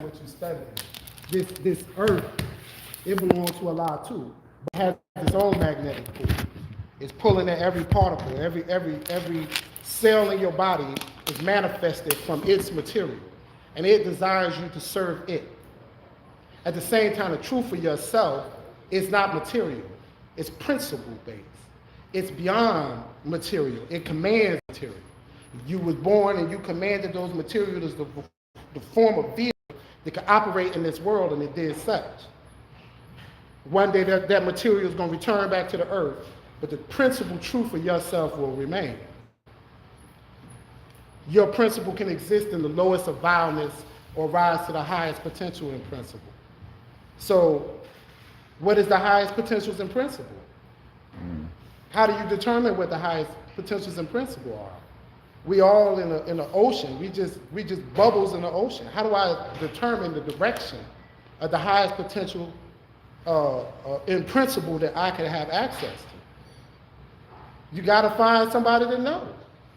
what you study. This earth, it belongs to Allah too, but has its own magnetic pull. It's pulling at every particle, every cell in your body is manifested from its material, and it desires you to serve it. At the same time, the truth for yourself is not material; it's principle based. It's beyond material. It commands material. You was born and you commanded those materials to form a vehicle that could operate in this world, and it did such. One day that material is going to return back to the earth, but the principal truth for yourself will remain. Your principle can exist in the lowest of vileness or rise to the highest potential in principle. So, what is the highest potentials in principle? How do you determine what the highest potentials in principle are? We all in the ocean. We just bubbles in the ocean. How do I determine the direction of the highest potential in principle that I can have access to? You got to find somebody to know.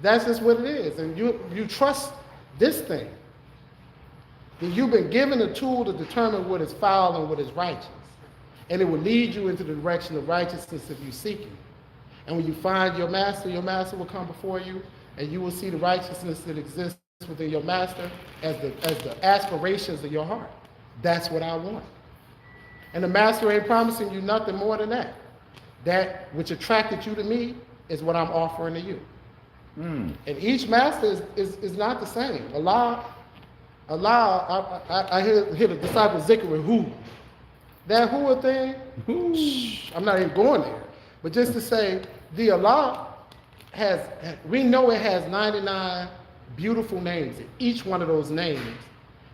That's just what it is. And you trust this thing. And you've been given a tool to determine what is foul and what is righteous. And it will lead you into the direction of righteousness if you seek it. And when you find your master will come before you, and you will see the righteousness that exists within your master as the aspirations of your heart. That's what I want. And the master ain't promising you nothing more than that. That which attracted you to me is what I'm offering to you. And each master is not the same. Allah, I hear the disciple zikr who. That who thing, I'm not even going there. But just to say, the Allah we know it has 99 beautiful names. And each one of those names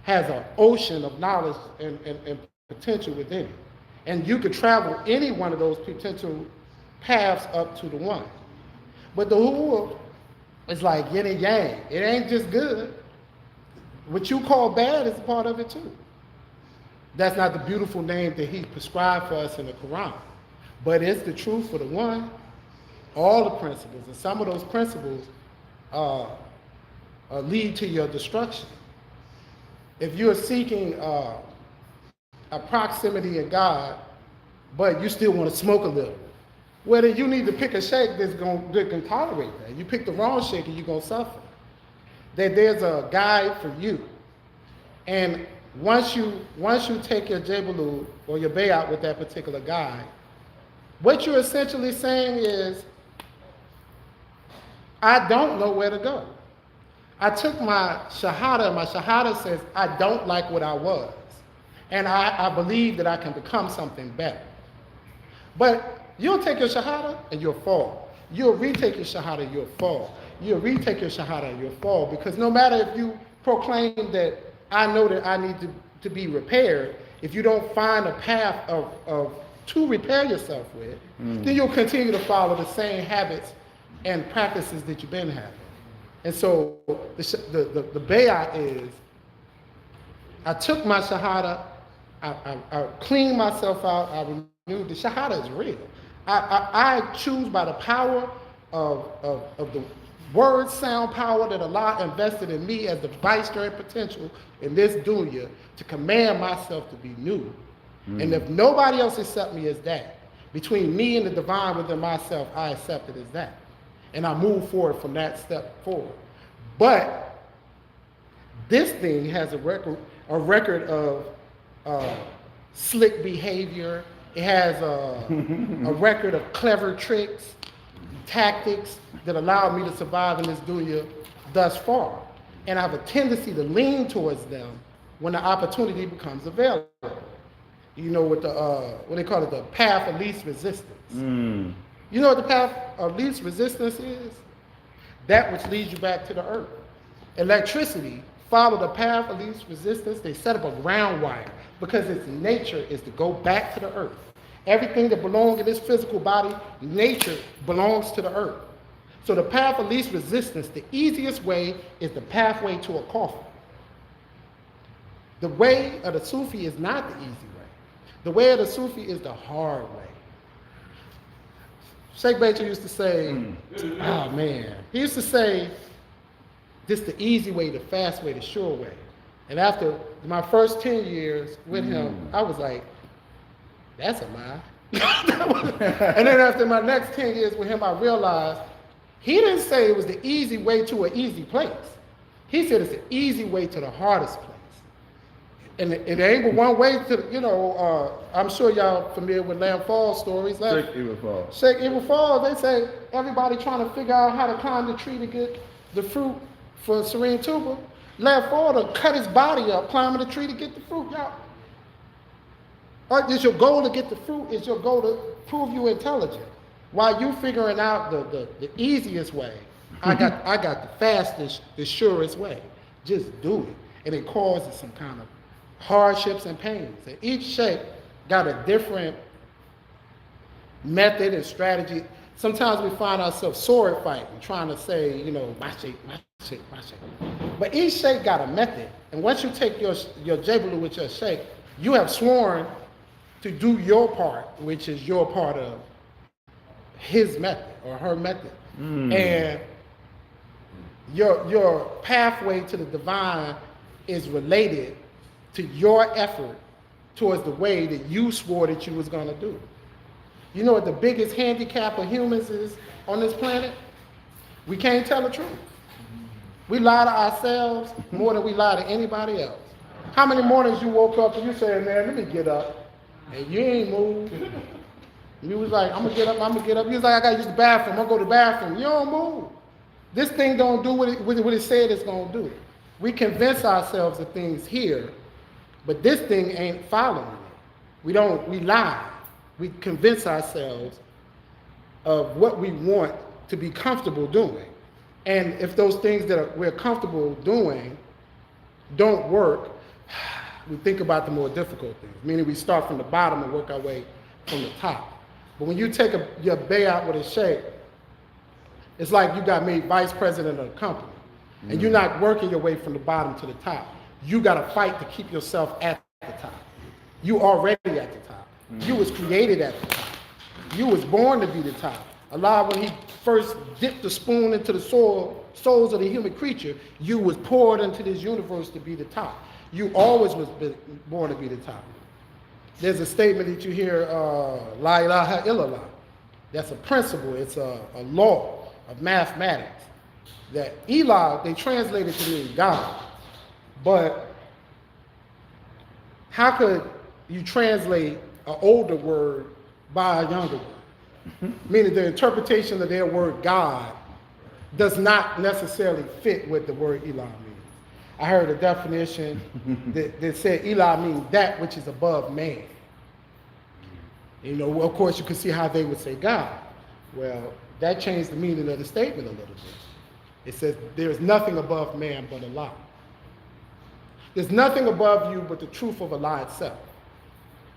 has an ocean of knowledge and potential within it. And you could travel any one of those potential paths up to the one. But the who is like yin and yang. It ain't just good. What you call bad is a part of it too. That's not the beautiful name that he prescribed for us in the Quran. But it's the truth for the one, all the principles. And some of those principles lead to your destruction. If you're seeking a proximity in God, but you still want to smoke a little, well, then you need to pick a shake that can tolerate that. You pick the wrong shake and you're going to suffer. There's a guide for you. And once you take your Jabaloo or your bayat with that particular guide, what you're essentially saying is, I don't know where to go. I took my Shahada, and my Shahada says, I don't like what I was. And I believe that I can become something better. But you'll take your Shahada and you'll fall. You'll retake your Shahada and you'll fall. You'll retake your Shahada and you'll fall. Because no matter if you proclaim that I know that I need to be repaired, if you don't find a path to repair yourself with, then you'll continue to follow the same habits and practices that you've been having. And so the bayat is, I took my Shahada, I cleaned myself out, I renewed. The Shahada is real. I choose by the power of the word sound power that Allah invested in me as the viceroy potential in this dunya to command myself to be new. And if nobody else accepts me as that, between me and the divine within myself, I accept it as that. And I move forward from that step forward. But this thing has a record of slick behavior. It has a record of clever tricks, tactics that allowed me to survive in this dunya thus far. And I have a tendency to lean towards them when the opportunity becomes available. You know what they call it, the path of least resistance. You know what the path of least resistance is? That which leads you back to the earth. Electricity follow the path of least resistance. They set up a ground wire because its nature is to go back to the earth. Everything that belongs in this physical body, nature belongs to the earth. So the path of least resistance, the easiest way is the pathway to a coffin. The way of the Sufi is not the easy way. The way of the Sufi is the hard way. Sheikh Baker used to say, oh man, he used to say, this the easy way, the fast way, the sure way. And after my first 10 years with him, I was like, that's a lie. And then after my next 10 years with him, I realized he didn't say it was the easy way to an easy place. He said it's an easy way to the hardest place. And it ain't but one way to, I'm sure y'all familiar with Lamb Falls stories. Sheikh Ibn Falls. Sheikh Ibn Falls, they say everybody trying to figure out how to climb the tree to get the fruit for Jourin TOUBA. Lamb Falls cut his body up climbing the tree to get the fruit, y'all. Is your goal to get the fruit? Is your goal to prove you intelligent? While you figuring out the easiest way, I got the fastest, the surest way. Just do it. And it causes some kind of hardships and pains. And each sheikh got a different method and strategy. Sometimes we find ourselves sword fighting, trying to say, my sheikh, my sheikh, my sheikh. But each sheikh got a method. And once you take your jabalu with your sheikh, you have sworn to do your part, which is your part of his method or her method. And your pathway to the divine is related to your effort towards the way that you swore that you was going to do. You know what the biggest handicap of humans is on this planet? We can't tell the truth. We lie to ourselves more than we lie to anybody else. How many mornings you woke up and you said, man, let me get up, and you ain't moved. You was like, I'm gonna get up, I'm gonna get up. You was like, I gotta use the bathroom, I'm gonna go to the bathroom. You don't move. This thing don't do what it said it's gonna do. We convince ourselves of things here, but this thing ain't following it. We lie. We convince ourselves of what we want to be comfortable doing. And if those things that we're comfortable doing don't work, we think about the more difficult things, meaning we start from the bottom and work our way from the top. But when you take your bayout with a sheikh, it's like you got made vice president of the company, and you're not working your way from the bottom to the top. You got to fight to keep yourself at the top. You already at the top. You was created at the top. You was born to be the top. Allah, when he first dipped the spoon into the souls of the human creature, you was poured into this universe to be the top. You always was born to be the top. There's a statement that you hear, La ilaha illallah. That's a principle. It's a law of mathematics. That Ilah, they translate it to mean God. But how could you translate an older word by a younger word? Meaning the interpretation of their word God does not necessarily fit what the word Ilah means. I heard a definition that said Ilah means that which is above man. Of course, you can see how they would say God. Well, that changed the meaning of the statement a little bit. It says there is nothing above man but Allah. There's nothing above you but the truth of Allah itself.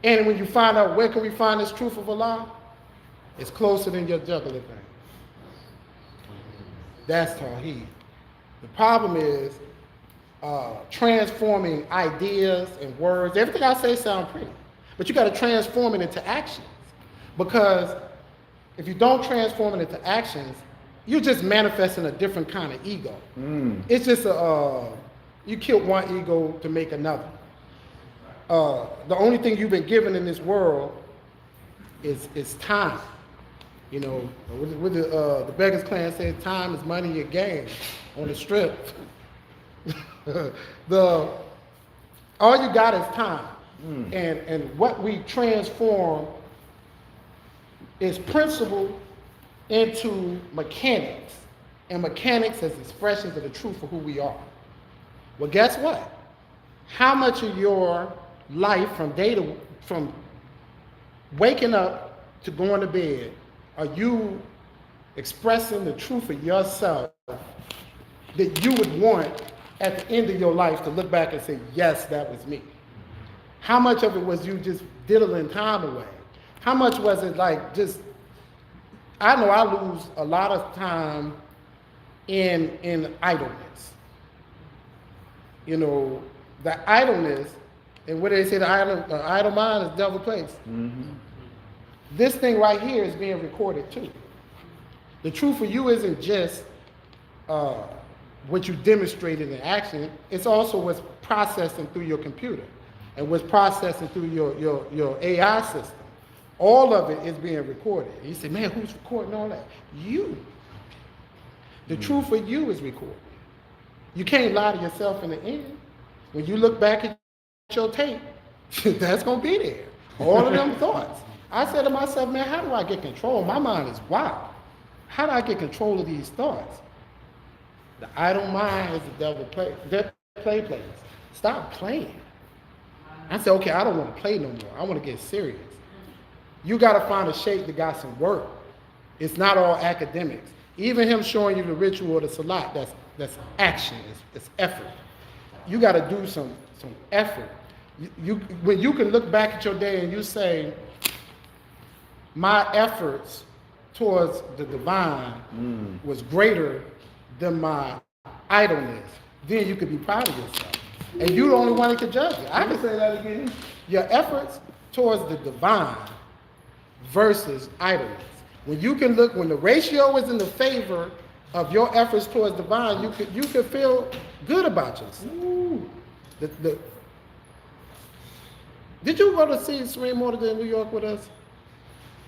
And when you find out where can we find this truth of Allah, it's closer than your jugular vein. That's Tawheed. The problem is transforming ideas and words. Everything I say sounds pretty, but you got to transform it into actions. Because if you don't transform it into actions, you're just manifesting a different kind of ego. It's just you killed one ego to make another. The only thing you've been given in this world is time. With the Beggars Clan said, time is money you gain on the strip. All you got is time. And what we transform is principle into mechanics, and mechanics as expressions of the truth of who we are. Well, guess what? How much of your life from waking up to going to bed are you expressing the truth of yourself that you would want at the end of your life to look back and say, yes, that was me? How much of it was you just diddling time away? How much was it like just, I know I lose a lot of time in idleness. The idleness, and what they say, the idle mind is devil place. This thing right here is being recorded too. The truth for you isn't just what you demonstrated in action, it's also what's processing through your computer and what's processing through your AI system. All of it is being recorded. And you say, man, who's recording all that? You. The truth of you is recorded. You can't lie to yourself in the end. When you look back at your tape, that's going to be there. All of them thoughts. I said to myself, man, how do I get control? My mind is wild. How do I get control of these thoughts? The idle mind is the devil plays. Stop playing. I said, okay, I don't want to play no more. I want to get serious. You got to find a shape that got some work. It's not all academics. Even him showing you the ritual of the salat, that's action, it's effort. You got to do some effort. When you can look back at your day and you say, my efforts towards the divine was greater than my idleness, then you could be proud of yourself. And you're the only one that can judge it. I can say that again. Your efforts towards the divine versus idleness. When you can look, when the ratio is in the favor of your efforts towards divine, you could feel good about yourself. Did you go to see Jourin Umar Thioune in New York with us?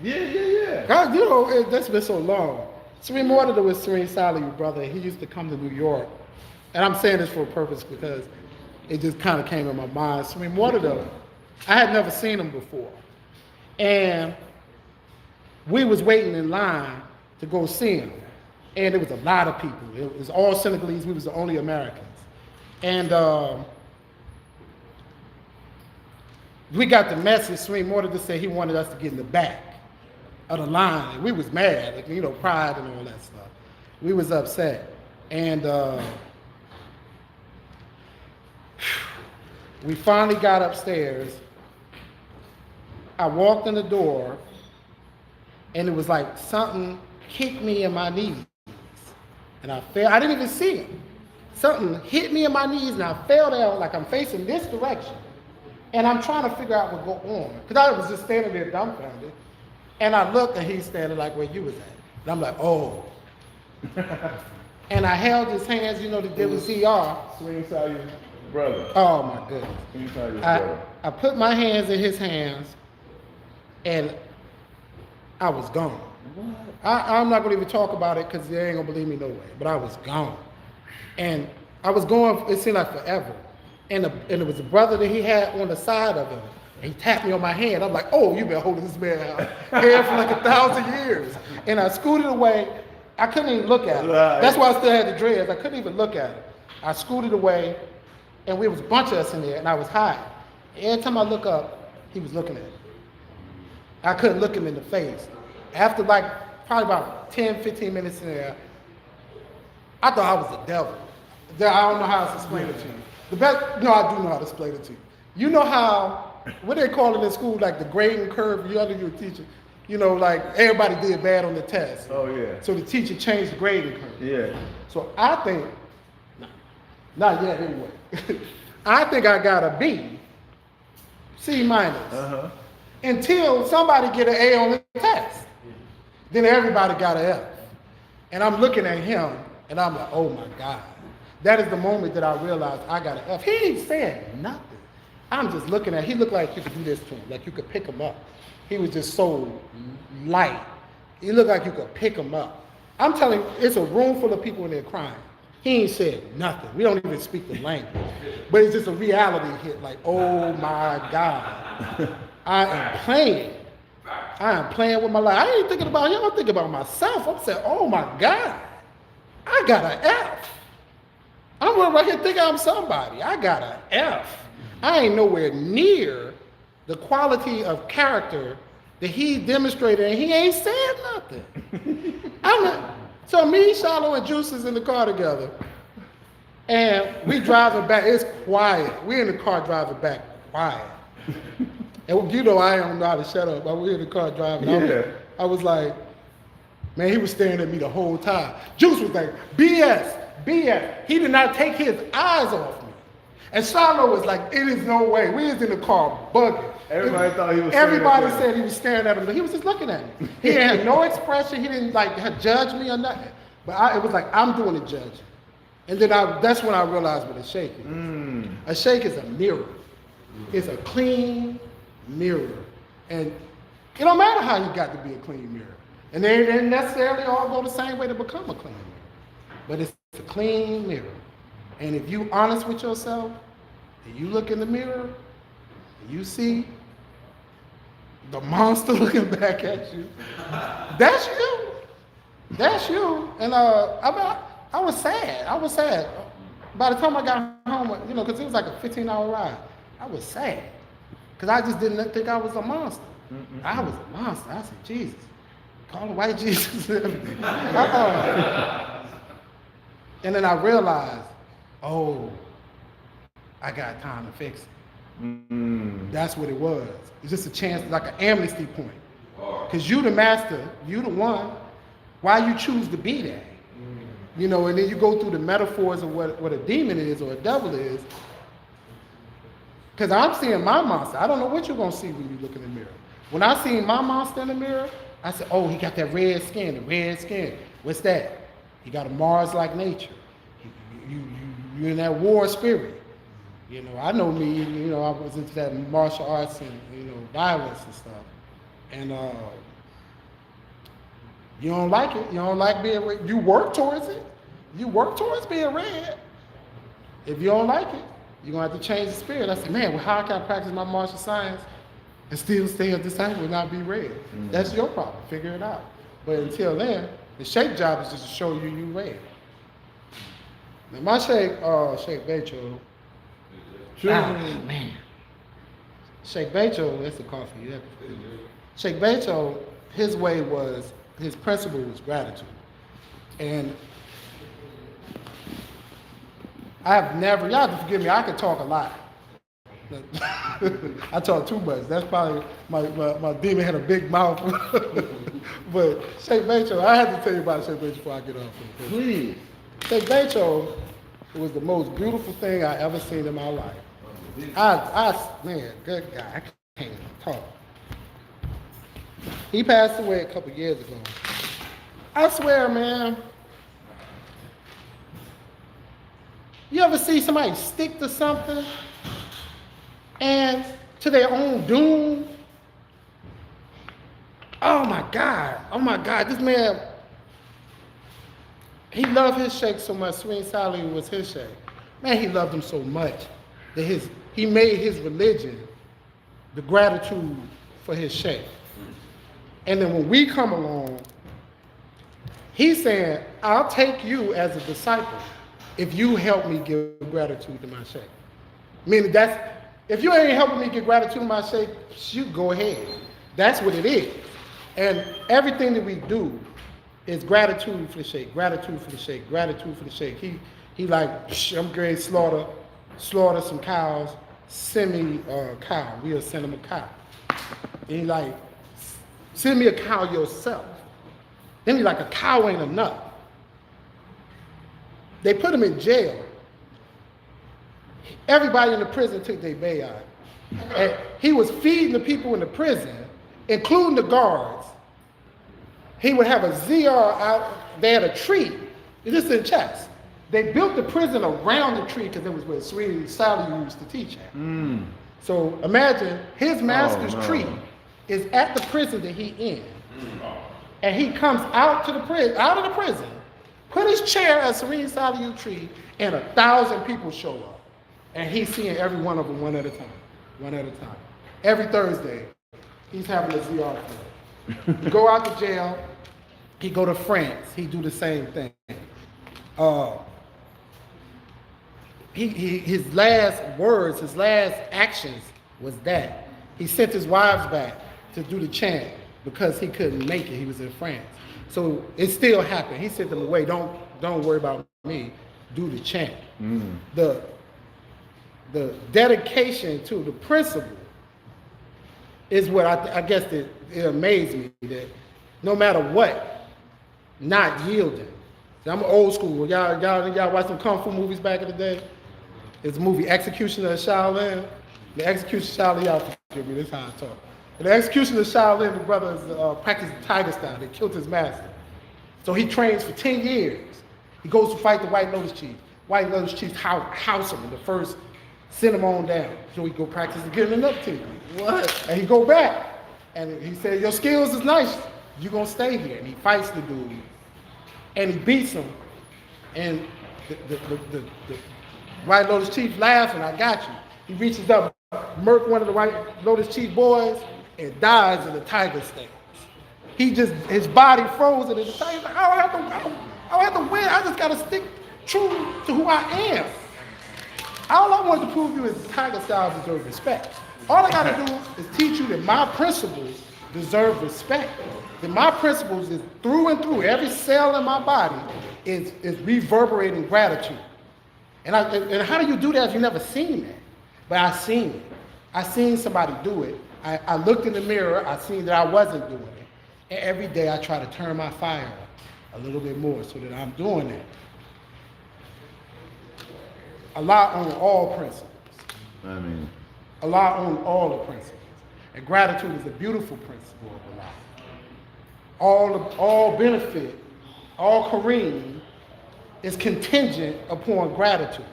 Yeah. God, you know, that's been so long. Jourin Umar Thioune was Jourin Salih, brother. He used to come to New York. And I'm saying this for a purpose because it just kind of came in my mind. Jourin Umar Thioune, I had never seen him before. And we was waiting in line to go see him. And there was a lot of people. It was all Senegalese. We was the only Americans. And we got the message. Jourin Umar Thioune said he wanted us to get in the back of the line. And we was mad, like, you know, pride and all that stuff. We was upset. And we finally got upstairs. I walked in the door, and it was like something kicked me in my knees. And I fell. I didn't even see it. Something hit me in my knees, and I fell down like I'm facing this direction. And I'm trying to figure out what go on. Because I was just standing there dumbfounded. And I looked, and he's standing like where you was at. And I'm like, oh. And I held his hands, you know, the WCR. Jourin Salih's brother. Oh, my goodness. Jourin Salih's brother. I put my hands in his hands, and I was gone. I'm not going to even talk about it because they ain't going to believe me no way. But I was gone. And I was going, it seemed like forever. And it was a brother that he had on the side of him. And he tapped me on my hand. I'm like, oh, you've been holding this man hand for like 1,000 years. And I scooted away. I couldn't even look at him. That's why I still had the dreads. I couldn't even look at him. I scooted away, and we was a bunch of us in there, and I was hiding. Every time I look up, he was looking at me. I couldn't look him in the face. After like probably about 10, 15 minutes in there, I thought I was the devil. I don't know how to explain it to you. No, I do know how to explain it to you. You know how, what they call it in school, like the grading curve, you were teacher, you know, like everybody did bad on the test. Oh, yeah. So the teacher changed the grading curve. Yeah. So I think, not yet anyway, I think I got a B, C minus, until somebody get an A on the test. Then everybody got an F. And I'm looking at him, and I'm like, oh my God. That is the moment that I realized I got an F. He ain't saying nothing. I'm just looking at, he looked like you could do this to him, like you could pick him up. He was just so light. He looked like you could pick him up. I'm telling you, it's a room full of people in there crying. He ain't said nothing. We don't even speak the language. But it's just a reality hit, like, oh my God. I am playing. I am playing with my life. I ain't thinking about him, I'm thinking about myself. I'm saying, oh my God, I got an F. I'm right here thinking I'm somebody. I got an F. I ain't nowhere near the quality of character that he demonstrated, and he ain't said nothing. So me, Shiloh, and Juice is in the car together, and we driving back. It's quiet. We in the car driving back, quiet. And you know I don't know how to shut up, but we in the car driving. Yeah. I was like, man, he was staring at me the whole time. Juice was like, BS. He did not take his eyes off me. And Shiloh was like, it is no way. We was in the car bugging. Everybody thought he was Everybody said he was staring at him, but he was just looking at me. He had no expression. He didn't like judge me or nothing. But it was like, I'm doing the judging. And then that's when I realized what a shake is. A shake is a mirror. It's a clean mirror. And it don't matter how you got to be a clean mirror. And they didn't necessarily all go the same way to become a clean mirror. But it's a clean mirror. And if you honest with yourself, and you look in the mirror, and you see the monster looking back at you, that's you. That's you. And I was sad. I was sad. By the time I got home, you know, because it was like a 15-hour ride, I was sad. Because I just didn't think I was a monster. I was a monster. I said, Jesus. Call the white Jesus and everything. And then I realized, oh, I got time to fix it. That's what it was. It's just a chance, like an amnesty point. Because you the master, you the one. Why you choose to be that? You know, and then you go through the metaphors of what a demon is or a devil is. Because I'm seeing my monster. I don't know what you're going to see when you look in the mirror. When I seen my monster in the mirror, I said, oh, he got that red skin, the red skin. What's that? He got a Mars-like nature. You in that war spirit. You know, I know me, you know, I was into that martial arts and, you know, violence and stuff. And you don't like it. You don't like being red. You work towards it. You work towards being red. If you don't like it, you're going to have to change the spirit. I said, man, well, how can I practice my martial science and still stay a disciple and not be red? That's your problem. Figure it out. But until then, the shake job is just to show you red. Now, my shake Becho. Man. Shake Becho, that's the coffee. Yeah. Shake Becho, his way was, his principle was gratitude. And I've never, y'all have to forgive me, I could talk a lot. I talk too much. That's probably, my demon had a big mouth. But Shake Becho, I have to tell you about Shake Becho before I get off. Please. Shake Becho was the most beautiful thing I ever seen in my life. Man, good guy. I can't even talk. He passed away a couple years ago. I swear, man. You ever see somebody stick to something and to their own doom? Oh my God, this man, he loved his shake so much. Sweet Sally was his shake. Man, he loved him so much that he made his religion the gratitude for his shake. And then when we come along, he's saying, I'll take you as a disciple if you help me give gratitude to my shake. Meaning if you ain't helping me give gratitude to my shake, shoot, go ahead. That's what it is. And everything that we do is gratitude for the shake, gratitude for the shake, gratitude for the shake. He like, I'm going to slaughter some cows, send me a cow. We'll send him a cow. And he like, send me a cow yourself. Then he like, a cow ain't enough. They put him in jail. Everybody in the prison took their bayard. And he was feeding the people in the prison, including the guards. He would have a ZR out. They had a tree. This is in chess. They built the prison around the tree because it was where Sweetie Sally used to teach at. So imagine his master's tree is at the prison that he in. And he comes out of the prison, put his chair at Serene Saliu tree, and 1,000 people show up. And he's seeing every one of them one at a time. Every Thursday, he's having a ZR club. He go out to jail, he go to France, he do the same thing. His last words, his last actions was that. He sent his wives back to do the chant because he couldn't make it. He was in France. So it still happened. He sent them away. Don't worry about me. Do the chant. The dedication to the principle is what I guess it amazed me, that no matter what, not yielding. I'm old school. Y'all watch some Kung Fu movies back in the day? It's a movie, Execution of Shaolin. The Execution of Shaolin, y'all forgive me, this is how I talk. In the Execution of Shaolin, the brothers practiced tiger style. They killed his master. So he trains for 10 years. He goes to fight the White Lotus Chief. white Lotus Chiefs house him in the first, send him on down. So he go practice again another team. What? And he go back, and he said, your skills is nice, you gonna stay here. And he fights the dude, and he beats him. And the White Lotus Chief laughing, I got you. He reaches up, murk one of the White Lotus Chief boys, and dies in the tiger stance. He just, his body frozen in the tiger. He's like, I don't have to win. I just gotta stick true to who I am. All I want to prove you is the tiger style deserves respect. All I gotta do is teach you that my principles deserve respect. That my principles is through and through, every cell in my body is reverberating gratitude. And how do you do that if you've never seen that? But I seen it. I seen somebody do it. I looked in the mirror, I seen that I wasn't doing it. And every day I try to turn my fire up a little bit more so that I'm doing that. Allah on all principles. Allah on all the principles. And gratitude is a beautiful principle of Allah. All benefit, all Kareem is contingent upon gratitude.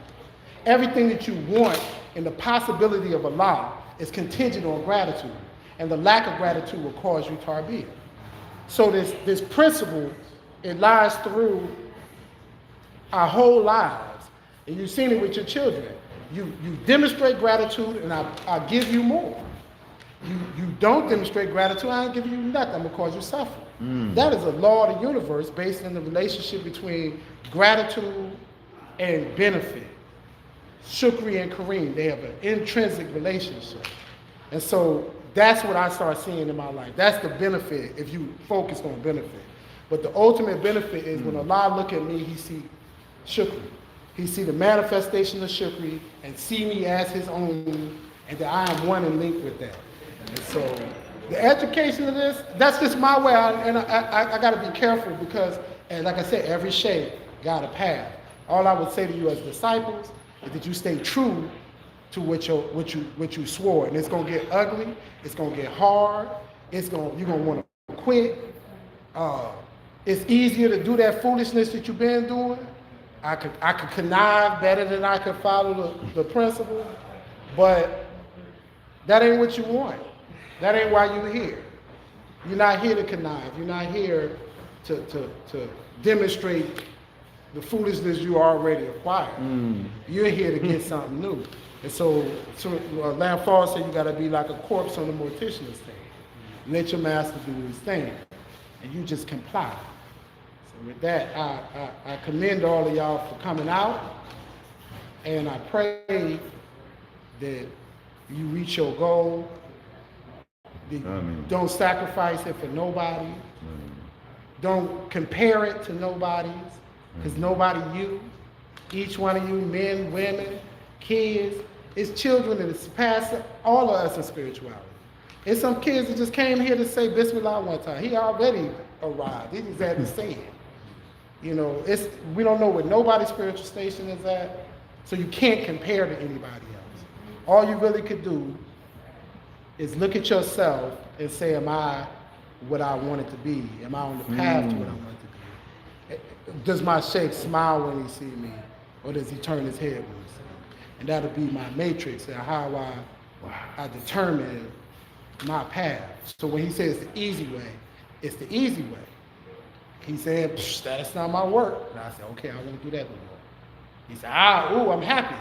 Everything that you want and the possibility of Allah is contingent on gratitude. And the lack of gratitude will cause you tarbiyah. So this principle, it lies through our whole lives. And you've seen it with your children. You demonstrate gratitude and I'll give you more. You don't demonstrate gratitude, I don't give you nothing, I'm gonna cause you suffering. That is a law of the universe based on the relationship between gratitude and benefit. Shukri and Kareem, they have an intrinsic relationship. And so that's what I start seeing in my life. That's the benefit if you focus on benefit. But the ultimate benefit is when Allah look at me, he see Shukri. He see the manifestation of Shukri and see me as his own, and that I am one and linked with that. And so the education of this, that's just my way. I got to be careful because, and like I said, every shade got a path. All I would say to you as disciples is that you stay true to what you swore. And it's gonna get ugly. It's gonna get hard. You're gonna want to quit. It's easier to do that foolishness that you've been doing. I could connive better than I could follow the principle, but that ain't what you want. That ain't why you're here. You're not here to connive. You're not here to demonstrate the foolishness you already acquired. You're here to get something new. And so Lamb Fall said you got to be like a corpse on the mortician's stand. Let your master do his thing, and you just comply. So with that, I commend all of y'all for coming out, and I pray that you reach your goal. Don't sacrifice it for nobody. Don't compare it to nobody's, because nobody you. Each one of you, men, women, kids, it's children that surpass all of us in spirituality. It's some kids that just came here to say Bismillah one time. He already arrived. He just had to say it. You know, we don't know what nobody's spiritual station is at, so you can't compare to anybody else. All you really could do is look at yourself and say, am I what I wanted to be? Am I on the path to what I wanted to be? Does my sheikh smile when he sees me, or does he turn his head when he sees me? And that'll be my matrix and how I determine my path. So when he says the easy way, it's the easy way. He said, that's not my work. And I said, okay, I won't do that no more. He said, I'm happy.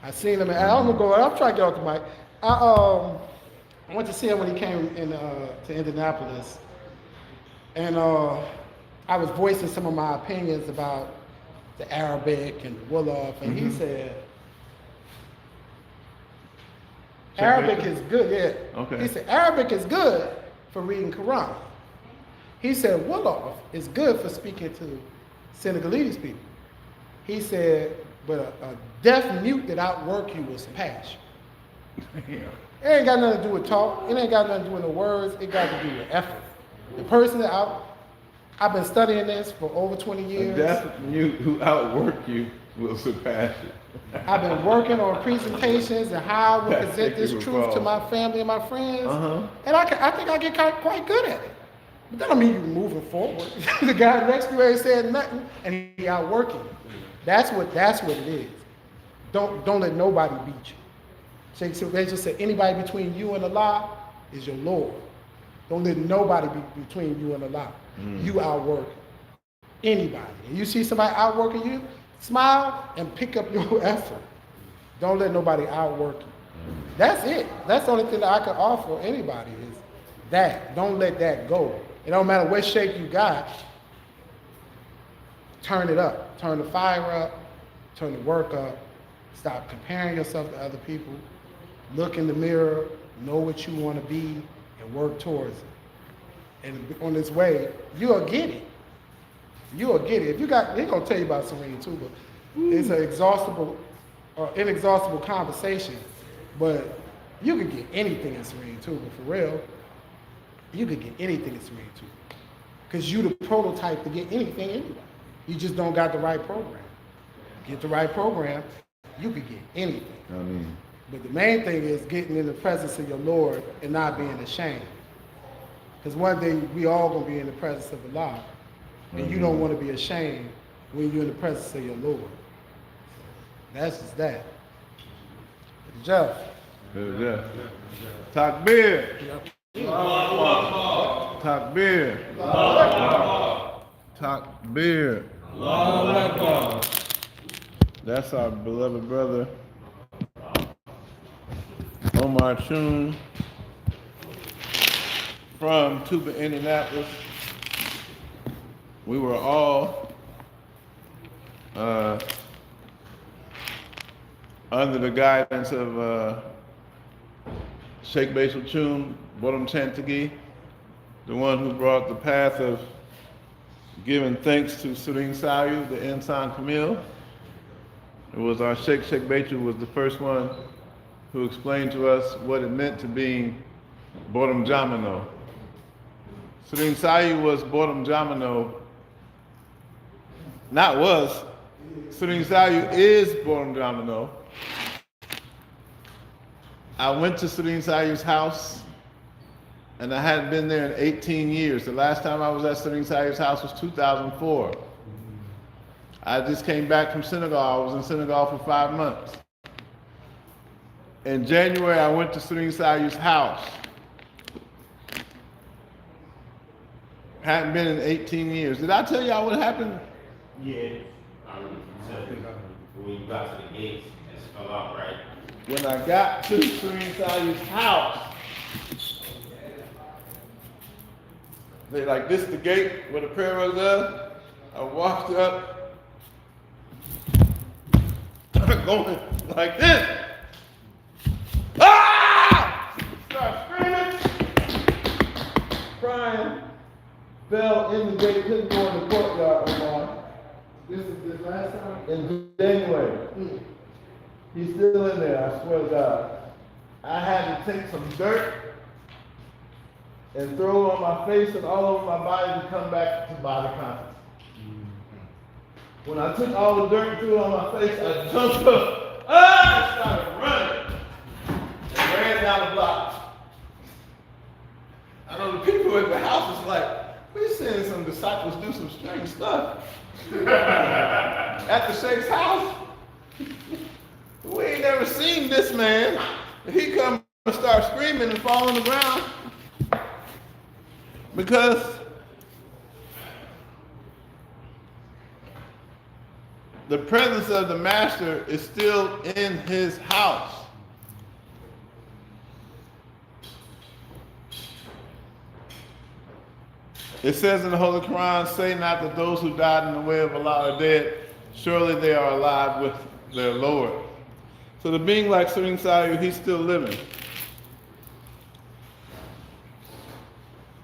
I seen him, and I'm trying to get off the mic. I went to see him when he came to Indianapolis, and I was voicing some of my opinions about the Arabic and the Wolof, and he said, Arabic is good, yeah. Okay. He said, Arabic is good for reading Quran. He said, Wolof is good for speaking to Senegalese people. He said, but a deaf mute that outwork you will surpass you. Yeah. It ain't got nothing to do with talk. It ain't got nothing to do with the words. It got to do with effort. The person that I've been studying this for over 20 years. A deaf mute who outwork you will surpass you. I've been working on presentations and how I will present this truth to my family and my friends. And I think I get quite good at it. But that don't mean you're moving forward. The guy next to you ain't saying nothing, and he out working. That's what it is. Don't let nobody beat you. So they just said anybody between you and Allah is your Lord. Don't let nobody be between you and Allah. You outwork anybody. And you see somebody outworking you, smile and pick up your effort. Don't let nobody outwork you. That's it. That's the only thing that I can offer anybody is that. Don't let that go. It don't matter what shape you got. Turn it up. Turn the fire up. Turn the work up. Stop comparing yourself to other people. Look in the mirror. Know what you want to be and work towards it. And on this way, you'll get it. You'll get it. If you got, they're gonna tell you about Serene too, but it's an inexhaustible conversation. But you could get anything in Serene too, but for real, you could get anything in Serene too. Because you the prototype to get anything anyway. You just don't got the right program. Get the right program, you could get anything. But the main thing is getting in the presence of your Lord and not being ashamed. Because one day we all gonna be in the presence of Allah. And you don't want to be ashamed when you're in the presence of your Lord. That's just that. Jeff. Yeah. Takbir. Takbir. Takbir. That's our beloved brother, Umar Thioune, from TOUBA, Indianapolis. We were all under the guidance of Sheikh Basil Thioune, Bodum Chantigi, the one who brought the path of giving thanks to Jourin Sayu, the Insan Kamil. It was our Sheikh Basil was the first one who explained to us what it meant to being Bodum Jamano. Jourin Sayu was Bodum Jamano. Not was. Jourin Sayu is Bodum Jamano. I went to Jourin Sayu's house, and I hadn't been there in 18 years. The last time I was at Jourin Sayu's house was 2004. I just came back from Senegal. I was in Senegal for 5 months. In January, I went to Jourin Sayu's house. Hadn't been in 18 years. Did I tell y'all what happened? Yeah. When you got to the gates, it fell out, right? When I got to Jourin Sayu's house, they like, this is the gate where the prayer was at. I walked up, going like this. Ah! Start screaming, crying, fell in the gate, couldn't go in the courtyard anymore. This is this last time? In January. He's still in there, I swear to God. I had to take some dirt and throw it on my face and all over my body to come back to body consciousness. When I took all the dirt and threw it on my face, I jumped up, and started running and ran down the block. I know the people at the house was like, we're seeing some disciples do some strange stuff. At the Sheikh's house. We ain't never seen this man. He come and start screaming and fall on the ground because the presence of the master is still in his house. It says in the Holy Quran, say not that those who died in the way of Allah are dead. Surely they are alive with their Lord. So the being like Jourin Sayu, he's still living.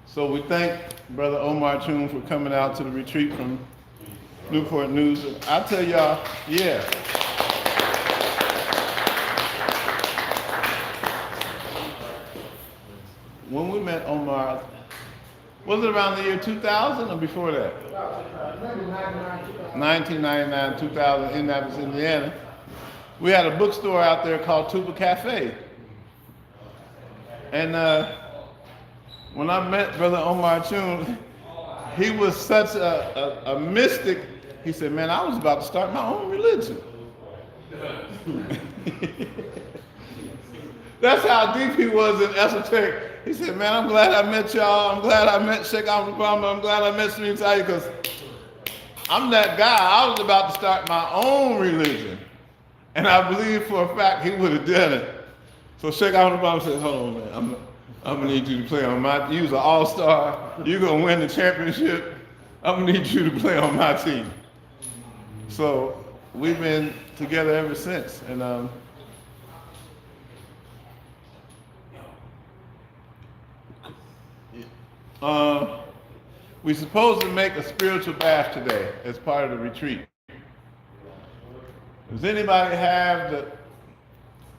So we thank Brother Umar Thioune for coming out to the retreat from Newport News. I tell y'all, yeah. When we met Omar, was it around the year 2000 or before that? 1999, 2000, in Indianapolis, Indiana. We had a bookstore out there called TOUBA Cafe. And when I met Brother Umar Thioune, he was such a mystic. He said, man, I was about to start my own religion. That's how deep he was in esoteric. He said, man, I'm glad I met y'all. I'm glad I met Sheikh Obama. I'm glad I met Sri Sai, because I'm that guy. I was about to start my own religion. And I believe for a fact he would have done it. So Sheikh Obama said, hold on, man. I'm going to need you to play on my, you was an all-star. You're going to win the championship. I'm going to need you to play on my team. So we've been together ever since. And we're supposed to make a spiritual bath today as part of the retreat. Does anybody have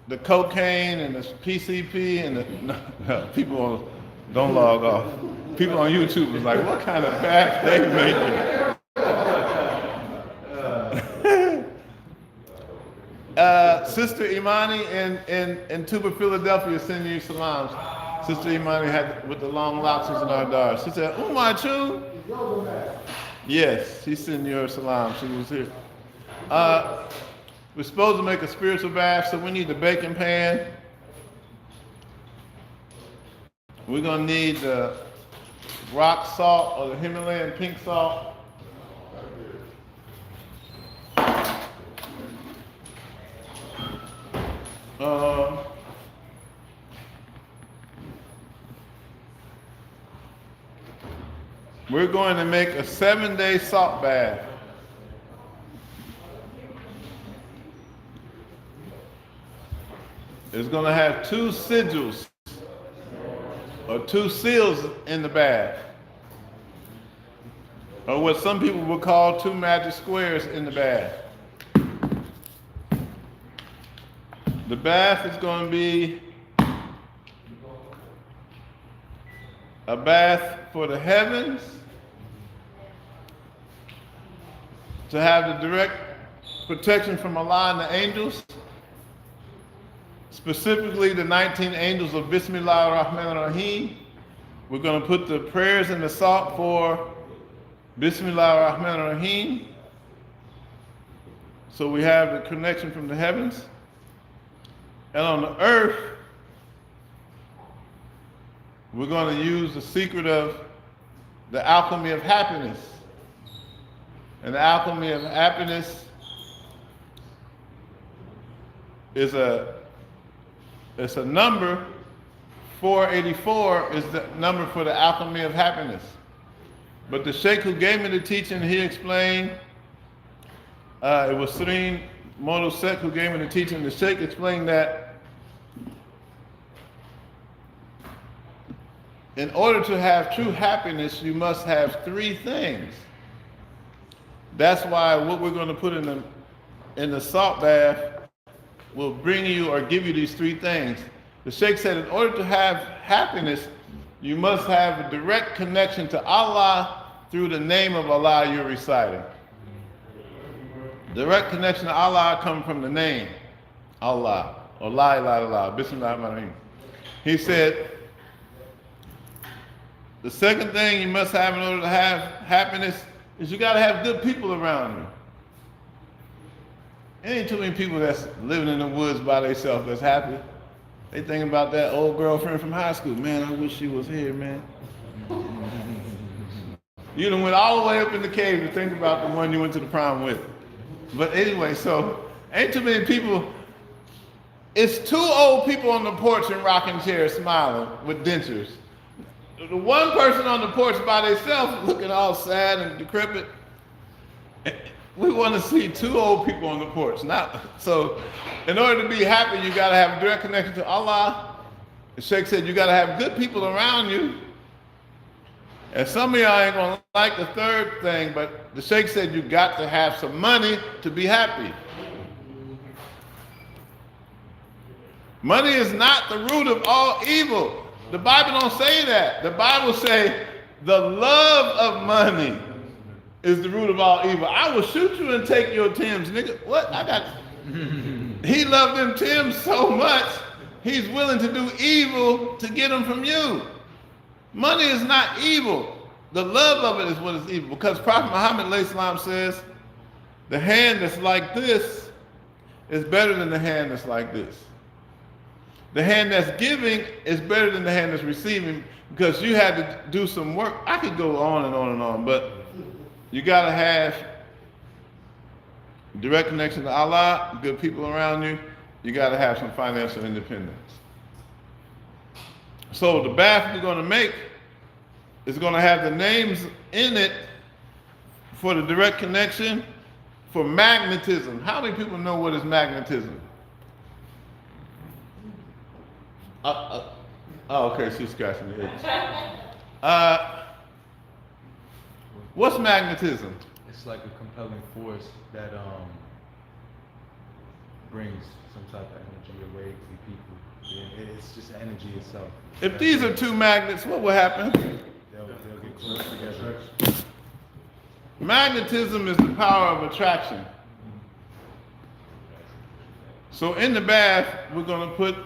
the cocaine and the PCP and no, people don't log off. People on YouTube was like, what kind of bath they making? Sister Imani in TOUBA, Philadelphia, sending you salams. Sister Imani had with the long locks in our daughters. She said, Umar Thioune? Yes, she's sending you her salam. She was here. We're supposed to make a spiritual bath, so we need the baking pan. We're going to need the rock salt or the Himalayan pink salt. We're going to make a 7-day salt bath. It's going to have 2 sigils or 2 seals in the bath, or what some people would call 2 magic squares in the bath. The bath is going to be a bath for the heavens, to have the direct protection from Allah and the angels, specifically the 19 angels of Bismillah ar-Rahman ar-Rahim. We're going to put the prayers in the salt for Bismillah ar-Rahman ar-Rahim, so we have the connection from the heavens. And on the earth, we're going to use the secret of the alchemy of happiness. And the alchemy of happiness is it's a number. 484 is the number for the alchemy of happiness. But the Sheikh who gave me the teaching, he explained, it was Jourin Umar Thioune who gave me the teaching. The Sheikh explained that in order to have true happiness, you must have 3 things. That's why what we're going to put in the salt bath will bring you or give you these 3 things. The Sheikh said in order to have happiness, you must have a direct connection to Allah through the name of Allah you're reciting. Direct connection to Allah comes from the name Allah, or La ilaha illallah, Bismillah ar-Rahman ar-Rahim. He said, the second thing you must have in order to have happiness is you got to have good people around you. There ain't too many people that's living in the woods by themselves that's happy. They think about that old girlfriend from high school. Man, I wish she was here, man. You done went all the way up in the cave to think about the one you went to the prom with. But anyway, so ain't too many people. It's 2 old people on the porch in rocking chairs smiling with dentures. The one person on the porch by themselves looking all sad and decrepit. We want to see 2 old people on the porch. So in order to be happy, you got to have a direct connection to Allah. The Sheikh said you got to have good people around you. And some of y'all ain't going to like the third thing, but the Sheikh said you got to have some money to be happy. Money is not the root of all evil. The Bible don't say that. The Bible say the love of money is the root of all evil. I will shoot you and take your Timbs, nigga. What? He loved them Timbs so much, he's willing to do evil to get them from you. Money is not evil. The love of it is what is evil. Because Prophet Muhammad ﷺ says, the hand that's like this is better than the hand that's like this. The hand that's giving is better than the hand that's receiving, because you had to do some work. I could go on and on and on, but you got to have direct connection to Allah, good people around you. You got to have some financial independence. So the bath we're going to make is going to have the names in it for the direct connection, for magnetism. How many people know what is magnetism? Oh, okay, she's scratching the itch. What's magnetism? It's like a compelling force that brings some type of energy away from people. Yeah, it's just energy itself. If these are two magnets, what will happen? They'll get close together. Magnetism is the power of attraction. So in the bath, we're going to put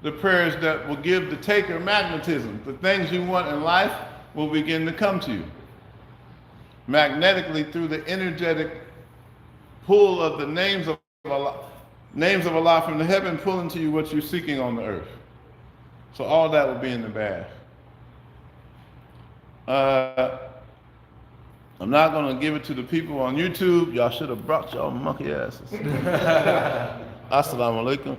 the prayers that will give the taker magnetism. The things you want in life will begin to come to you magnetically through the energetic pull of the names of Allah from the heaven, pulling to you what you're seeking on the earth. So all that will be in the bath. I'm not going to give it to the people on YouTube. Y'all should have brought y'all monkey asses. Assalamu alaikum.